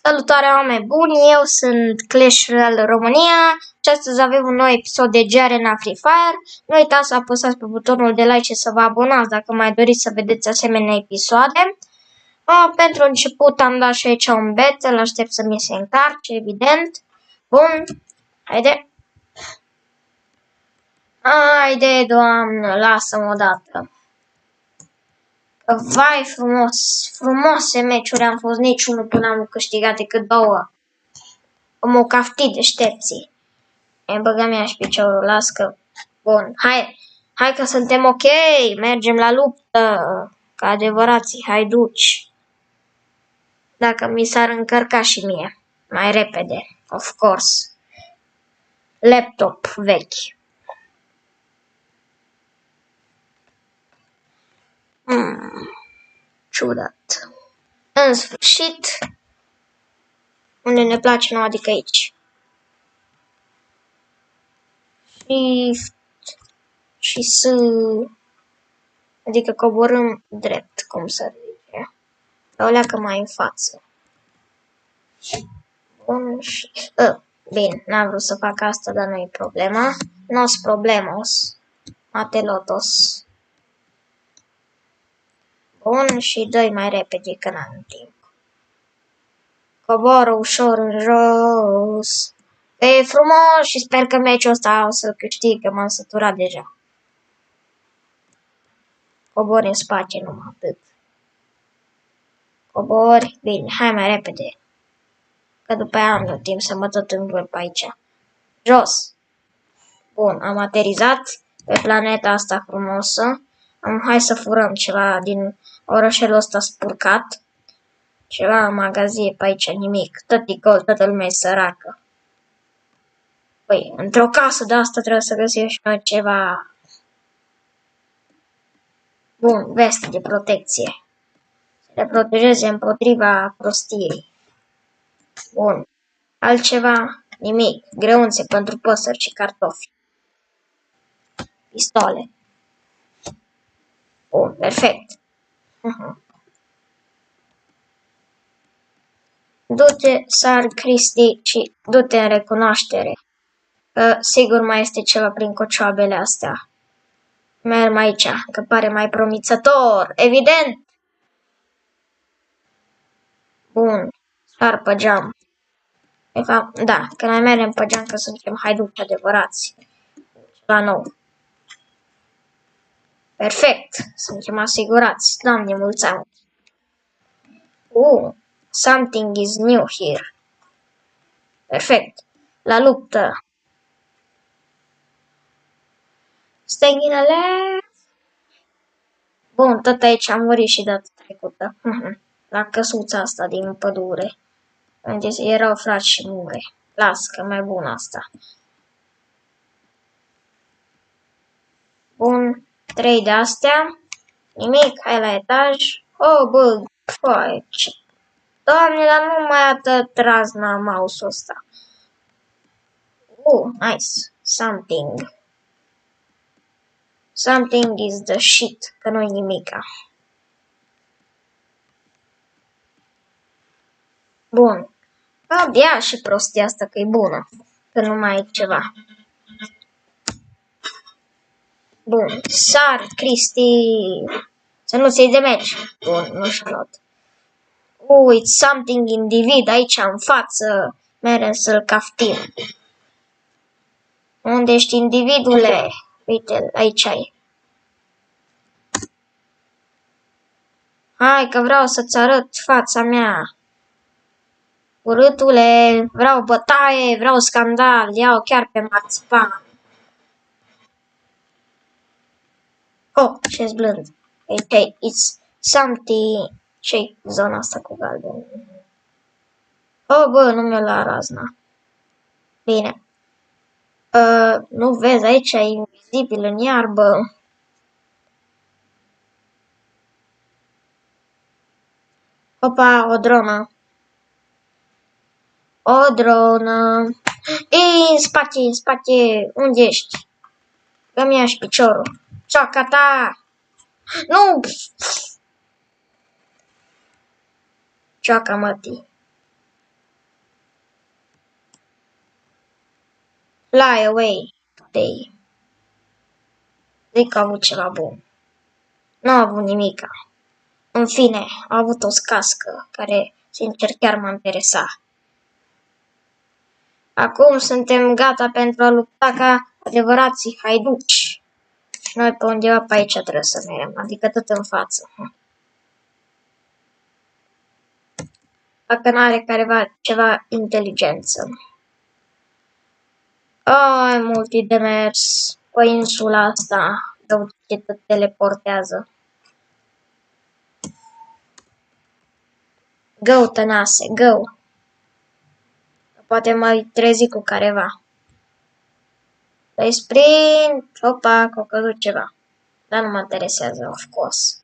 Salutare, oameni buni, eu sunt Clash Royale România și astăzi avem un nou episod de Garena Free Fire. Nu uitați să apăsați pe butonul de like și să vă abonați dacă mai doriți să vedeți asemenea episoade. Pentru început am dat și aici un bet, îl aștept să mi se încarce, evident. Bun, haide. Haide, doamnă, lasă-mă odată. Vai frumos, frumoase meciuri am fost, niciunul până am câștigat decât două. M-au caftit deștepții. E băga mea și piciorul, las că... Bun, hai că suntem ok, mergem la luptă, ca adevărații haiduci. Dacă mi s-ar încărca și mie, mai repede, of course. Laptop vechi. Ciudat. În sfârșit, unde ne place nouă, adică aici. Și să... Adică coborâm drept, cum să zice. O leacă mai în față. Bun și... Bine, n-am vrut să fac asta, dar nu e problema. Nos problemos. Matelotos. Bun, și dă-i mai repede, că n-am timp. Coboră ușor în jos. E frumos și sper că meciul ăsta o să câștig, că m-am săturat deja. Cobori în spate, numai atât. Cobori, bine, hai mai repede. Că după aia am timp să mă tot învârp pe aici. Jos. Bun, am aterizat pe planeta asta frumosă. Hai să furăm ceva din orășelul ăsta spurcat. Ceva în magazie pe aici, nimic. Tot e gol, toată lumea e săracă. Păi, într-o casă de asta trebuie să găsim și noi ceva. Bun, veste de protecție. Să le protejeze împotriva prostiei. Bun. Altceva? Nimic. Greunțe pentru păsări și cartofi. Pistole. Bun, perfect. Du-te, Sar Cristi, și du-te în recunoaștere. Sigur mai este ceva prin cocioabele astea. Merg aici, că pare mai promițător, evident. Bun, sar pe geam. De fapt, da, că noi mergem pe geam că suntem haiduci adevărați. La nou. Perfect, suntem asigurați. Doamne, mulți ani. Something is new here. Perfect. La luptă. Staying in a left. Bun, tot aici am murit și data trecută. La căsuța asta din pădure. Unde erau frați și mure. Las, că mai bun asta. Bun, 3 de astea. Nimic, hai la etaj. Bă, foai, ce... Doamne, dar nu mai atât razna mouse-ul ăsta. Nice. Something. Something is the shit, că nu-i nimica. Bun. Abia și prostia asta că e bună, că nu mai e ceva. Bun. Sar, Cristi. Să nu se-i de meci. Bun, nu știu. It's something individ aici în față. Merem să-l caftim. Unde ești, individule? Uite, aici ai. Hai că vreau să-ți arăt fața mea. Urâtule, vreau bătaie, vreau scandal, iau chiar pe marțipan. Ce-s blând. It's something... Ce-i zona asta cu galben? Bă, nu mi-o la razna. Bine. Nu vezi, aici e invizibil în iarbă. Opa, o dronă. O dronă. Ei, în spate, unde ești? Că-mi ia și piciorul. Cioaca ta! Nu! Cioaca mătii. Fly away today. Zic că a avut ceva bun. Nu a avut nimica. În fine, a avut o scască care, sincer, chiar m-a interesat. Acum suntem gata pentru a lupta ca adevărații haiduci. Și noi pe undeva pe aici trebuie să mergem, adică tot în față. Dacă n-are careva ceva inteligență. Ai, multi de mers pe insula asta, de ce te teleportează. Go, tănase, go! Poate mai trezi cu careva. Dai sprint, opa, că a căzut ceva. Dar nu mă interesează, of course.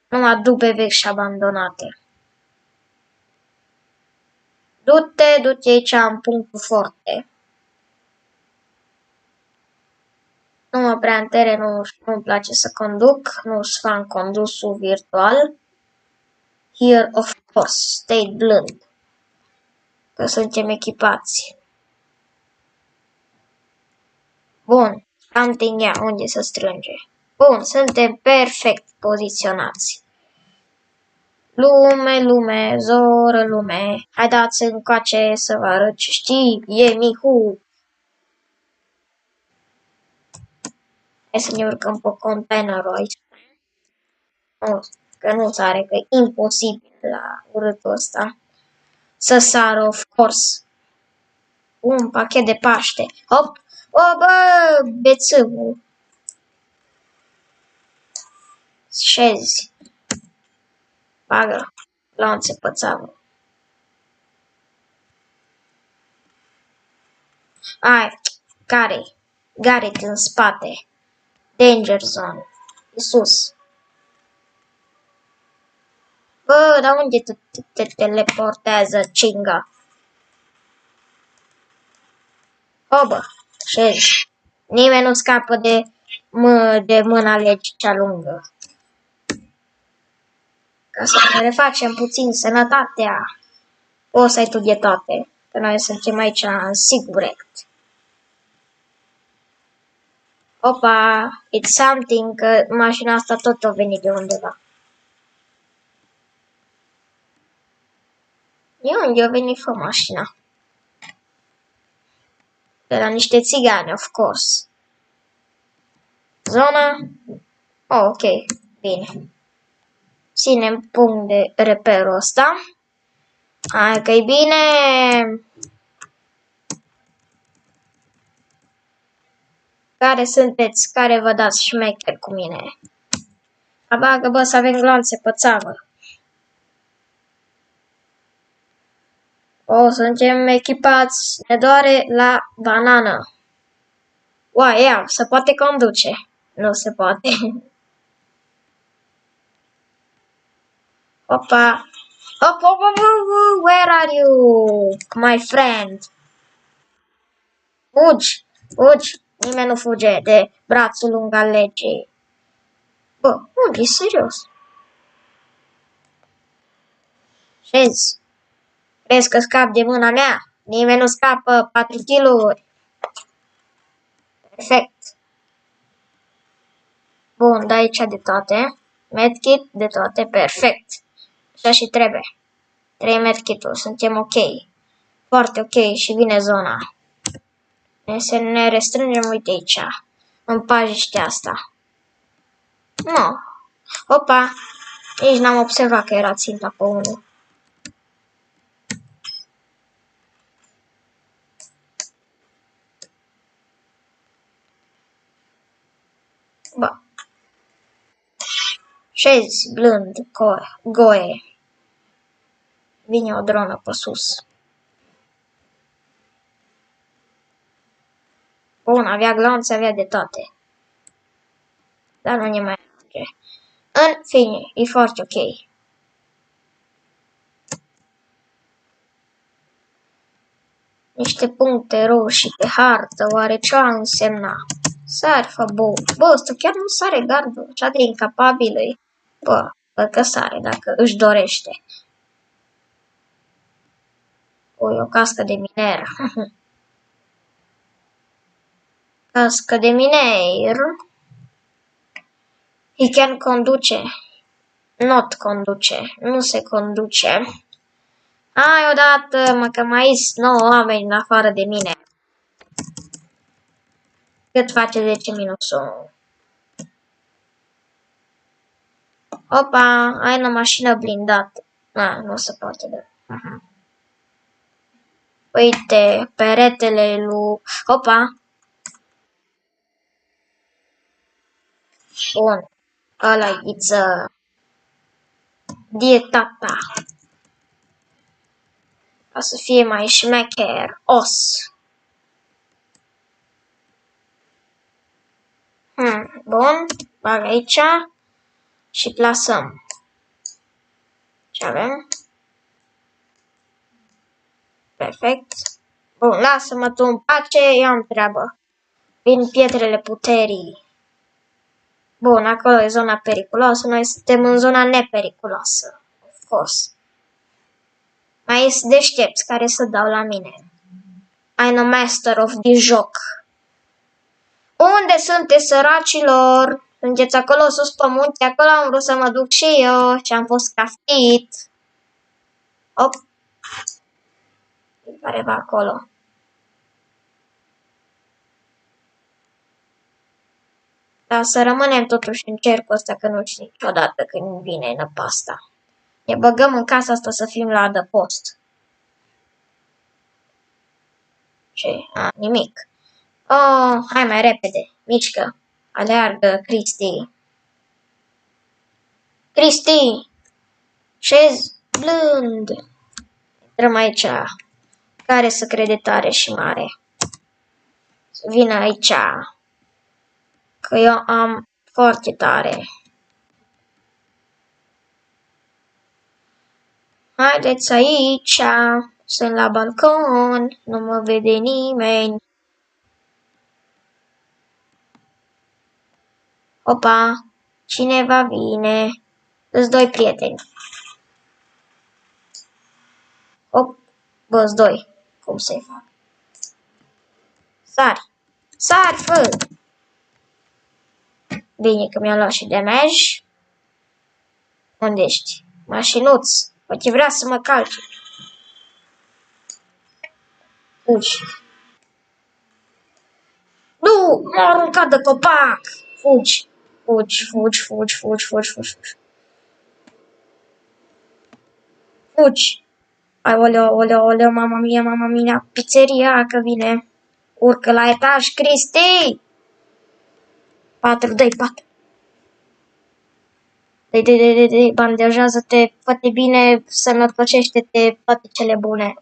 Numai dube vechi și abandonate. Du-te aici în punctul forte. Nu mă prea în teren, nu-mi place să conduc, nu-s fan condusul virtual. Here, of course, stay blând. Că suntem echipați. Bun, something ia, unde să strânge. Bun, suntem perfect poziționați. Lume, zoră, lume. Hai dați încoace să vă arăt ce știi, e Mihu. Hai să ne urcăm pe containerul aici. Nu, că nu sare, că e imposibil la urâtul ăsta. Să sară, of course. Un pachet de Paște. Hop! O, bă, bețâvul. Șezi. Bagă. Lanțe pe țavă. Ai, care-i? Gareth în spate. Danger zone. Isus. Bă, dar unde te teleportează, cinga? O, bă, șezi. Nimeni nu scapă de mâna legii cea lungă. Ca să ne refacem puțin sănătatea. O să ai tu de toate. Că noi suntem aici în sigurect. Opa, it's something, că mașina asta tot a venit de undeva. De unde a venit fă mașina? De la niște țigani, of course. Zona? Oh, ok, bine. Ținem punct de reperul ăsta. Hai că-i bine. Care sunteți? Care vă dați șmecher cu mine? Abagă, bă, să avem glanțe pe țavă. O, suntem echipați. Ne doare la banană. Uai, ia, se poate conduce. Nu se poate. Opa. Hop, hop, hop, hop, where are you, my friend? Fugi, fugi. Nimeni nu fuge de brațul lung al legii. Bă, unde e serios? Șezi? Crezi că scap de mâna mea? Nimeni nu scapă 4 kg-uri. Perfect. Bun, da aici de toate. Medkit de toate, perfect. Așa și trebuie. 3 medkit-uri, suntem ok. Foarte ok și vine zona. Să ne restrângem, uite aici, în pajiștea asta. Nu. Opa, nici n-am observat că era ținta pe unul. Bă. Șezi, blând, goe. Vine o dronă pe sus. Bun, avea glanțe, avea de toate. Dar nu ne mai ajunge. În fine, e foarte ok. Niște puncte roșii pe hartă, oare ce a însemna? Sar, fă, bă, ăsta chiar nu sare gardul, așa de incapabil e. Bă, văd că sare dacă își dorește. O cască de miner. Cască de miner. He can conduce. Not conduce. Nu se conduce. Hai odată, mă, că mai sunt 9 oameni în afară de mine. Cât face 10 minus 1? Opa, ai o mașină blindată. Nu se poate, da. Uite, peretele lui... Opa! Bun. Ăla-i ghiță. Dietata. Ca să fie mai șmecher. Os. Bun. Bag aici. Și plasăm. Ce avem? Perfect. Bun, lasă-mă tu în pace, eu am treabă. Vin pietrele puterii. Bun, acolo e zona periculoasă, noi suntem în zona nepericuloasă. Of course. Mai sunt deștepți care să dau la mine. I'm a master of the joc. Unde sunteți, săracilor? Sunteți acolo sus pe munte, acolo am vrut să mă duc și eu și am fost caftit. Hop. E careva acolo. Dar să rămânem totuși în cercul ăsta, că nu știu niciodată când vine năpasta. Ne băgăm în casa asta să fim la adăpost. Ce? Nimic. Oh, hai mai repede. Mișcă. Aleargă, Cristi. Cristi! Șez blând. Intrăm aici. Care să crede tare și mare? Să vină aici. Că eu am foarte tare. Haideți aici. Sunt la balcon. Nu mă vede nimeni. Opa, cineva vine. Îți doi prieteni. Op, bă-ți doi. Cum să-i fac? Sari. Sari, fă! Bine că mi-a luat și damage. Unde ești? Mașinuț. Poate vrea să mă calce. Fugi. Nu! M-a aruncat de copac! Fugi. Fugi, fugi, fugi, fugi, fugi, fugi, fugi. Fugi. Aoleu, aoleu, aoleu, mama mia, pizzeria că vine. Urcă la etaj, Cristi! 4, dă-i 4. Dă-i, bandejează-te, fă-te bine, sănătocește-te, toate cele bune.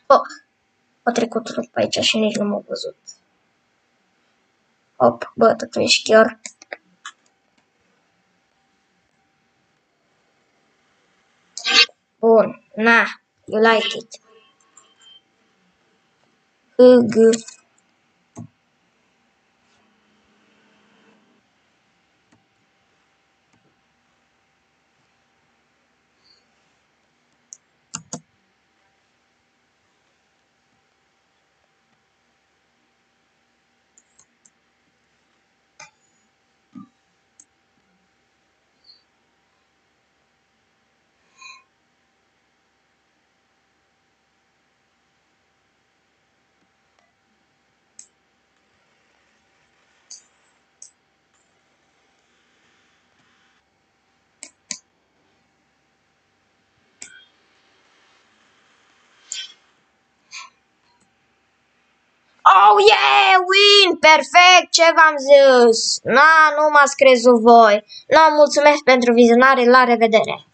Oh, a trecut unul pe aici și nici nu m-a văzut. Hop, bă, tu ești chiar. Bun, na, you like it. Hug. Oh, yeah, win! Perfect! Ce v-am zis? Na, nu m-ați crezut voi. No, mulțumesc pentru vizionare, la revedere!